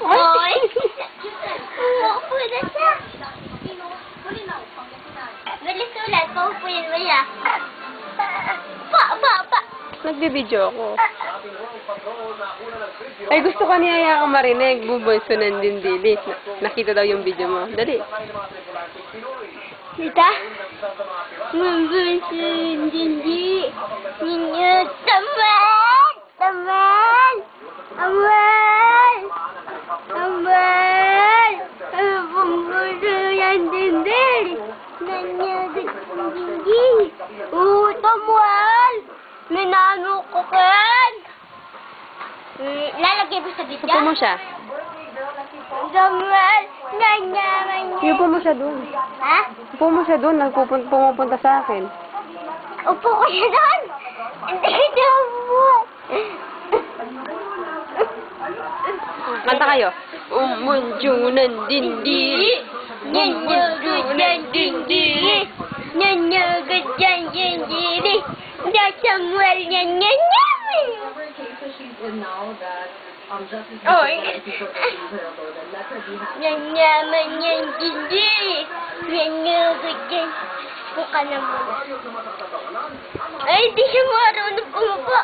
Oy! Umuupo na siya. Bilis ulit, paupuin mo siya. Pa! Nagbibideo ako. Ay, gusto ka niya kang marinig. Bubunsunan din dili. Nakita daw yung video mo. Dali. Kita? Bubunsunan din dili. Ninyo, taman! Taman! Aman! Aman! Bubunsunan din dili. Ninyo, dili. Taman! Minano ko kan. Lalagay mo sa bitya? Upo mo siya. Damal. Ganyaman niya. Upo mo siya dun. Ha? Upo mo siya dun. Pumupunta sa akin. Upo ko siya doon. Hindi mo. Kanta kayo. Umunjunan dindiri. Umunjunan dindiri. Nanyagadyan dindiri. Samuel nyanyanyamin. Oh, nanyaman yan dindiri. Nanyagadyan. Buka na muna. Ay, di siya marunong umupo.